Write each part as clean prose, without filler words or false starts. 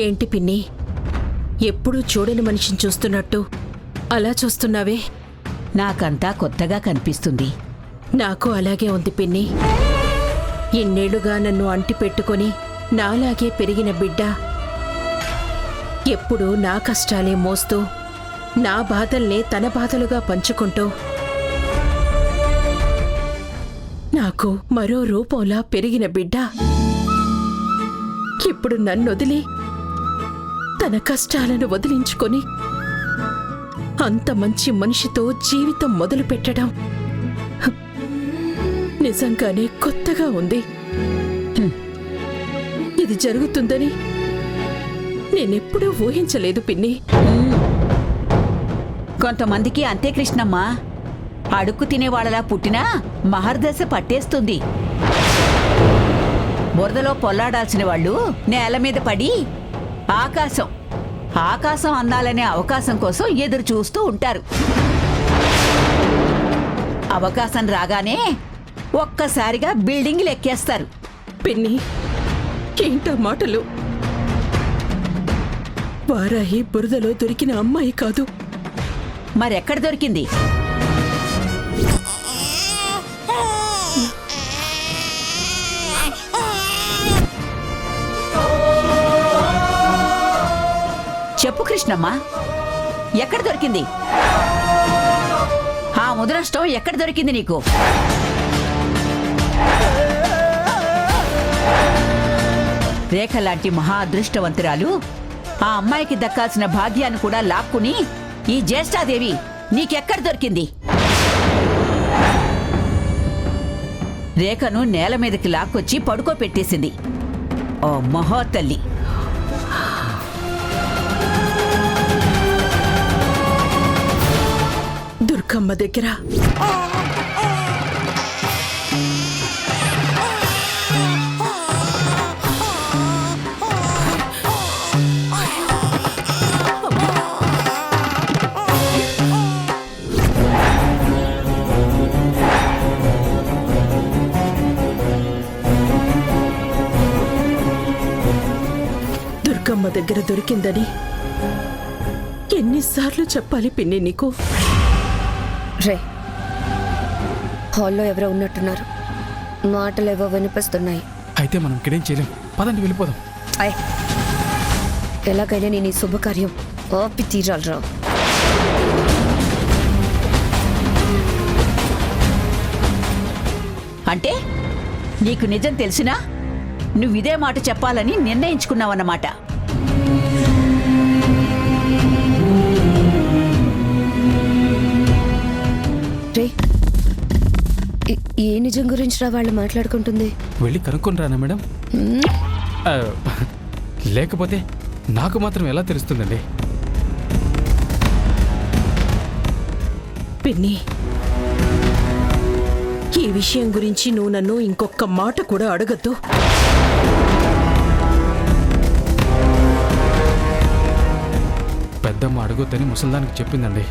ఏంటి పిన్ని, ఎప్పుడూ చూడని మనిషిని చూస్తున్నట్టు అలా చూస్తున్నావే? నాకంతా కొత్తగా కనిపిస్తుంది. నాకు అలాగే ఉంది పిన్ని. ఇన్నేళ్లుగా నన్ను అంటిపెట్టుకొని నాలాగే పెరిగిన బిడ్డ ఎప్పుడూ నా కష్టాలే మోస్తూ, నా బాధల్నే తన బాధలుగా పంచుకుంటూ, నాకు మరో రూపంలా పెరిగిన బిడ్డ ఇప్పుడు నన్నొదిలి తన కష్టాలను వదిలించుకొని అంత మంచి మనిషితో జీవితం మొదలుపెట్టడం నిజంగానే కొత్తగా ఉంది. ఇది జరుగుతుందని నేనెప్పుడూ ఊహించలేదు పిన్ని. కొంతమందికి అంతే కృష్ణమ్మ. అడుక్కు తినేవాళ్ళలా పుట్టినా మహర్దశ పట్టేస్తుంది. బురదలో పొల్లాడాల్సిన వాళ్ళు నేల మీద పడి ఆకాశం అందాలనే అవకాశం కోసం ఎదురు చూస్తూ ఉంటారు. అవకాశం రాగానే ఒక్కసారిగా బిల్డింగ్లు ఎక్కేస్తారు. పిన్ని, ఏంటా మాటలు? వారాహి బురదలో దొరికిన అమ్మాయి కాదు. మరెక్కడ దొరికింది? చెప్పు కృష్ణమ్మ, ఎక్కడ దొరికింది? ఆ ముద్రాష్టం ఎక్కడ దొరికింది నీకు? రేఖ లాంటి మహా అదృష్టవంతురాలు ఆ అమ్మాయికి దక్కాల్సిన భాగ్యాన్ని కూడా లాక్కుని ఈ జ్యేష్ఠాదేవి నీకెక్కడ దొరికింది? రేఖను నేల మీదకి లాక్కొచ్చి పడుకోపెట్టేసింది ఓ మహోత్తల్లి. దుర్గమ్మ దగ్గర దుర్గమ్మ దగ్గర దొరికిందని ఎన్నిసార్లు చెప్పాలి పిన్ని నీకు? రే, హాల్లో ఎవరో ఉన్నట్టున్నారు. మాటలేవో వినిపిస్తున్నాయి. అయితే మనం ఇక్కడేం చేయలేం. పదండి వెళ్ళిపోదాం. ఎలాగైనా నేను ఈ శుభకార్యం ఆపి తీరాలరా. అంటే నీకు నిజం తెలిసినా నువ్విదే మాట చెప్పాలని నిర్ణయించుకున్నావన్నమాట. రే, ఏ నిజం గురించి రా వాళ్ళు మాట్లాడుకుంటుంది? వెళ్ళి కనుక్కొని రానా మేడం? లేకపోతే నాకు మాత్రం ఎలా తెలుస్తుందండి? పిన్ని, ఈ విషయం గురించి నువ్వు నన్ను ఇంకొక మాట కూడా అడగద్దు. పెద్దమ్మ అడగొద్దని ముసల్దానికి చెప్పిందండి.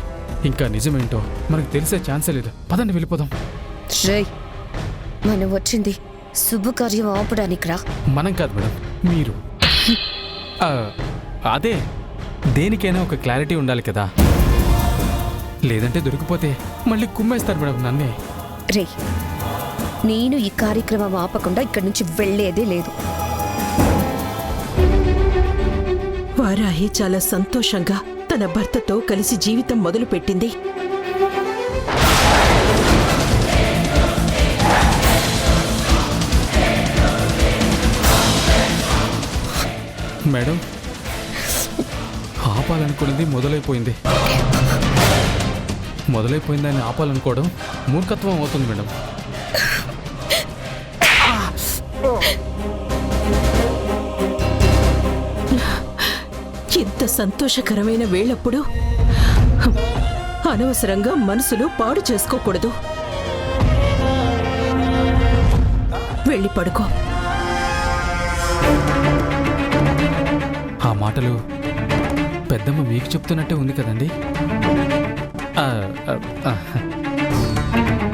ఇంకా నిజమేంటో మనకు తెలిసే ఛాన్సే లేదు. పదండి వెళ్ళిపోదాం. మనం వచ్చింది శుభకార్యం ఆపడానికి రా. మనం కాదు మేడం, మీరు. అదే, దేనికైనా ఒక క్లారిటీ ఉండాలి కదా. లేదంటే దొరికిపోతే మళ్ళీ కుమ్మేస్తారు మేడం నన్నే. రే, నేను ఈ కార్యక్రమం ఆపకుండా ఇక్కడి నుంచి వెళ్లేదే లేదు. వారాహి చాలా సంతోషంగా తన భర్తతో కలిసి జీవితం మొదలుపెట్టింది. మేడం, ఆపాలనుకున్నది మొదలైపోయిందని ఆపాలనుకోవడం మూర్ఖత్వం అవుతుంది మేడం. ఇంత సంతోషకరమైన వేళప్పుడు అనవసరంగా మనసులు పాడు చేసుకోకూడదు. వెళ్ళి పడుకో. ఆ మాటలు పెద్దమ్మ మీకు చెప్తున్నట్టే ఉంది కదండి.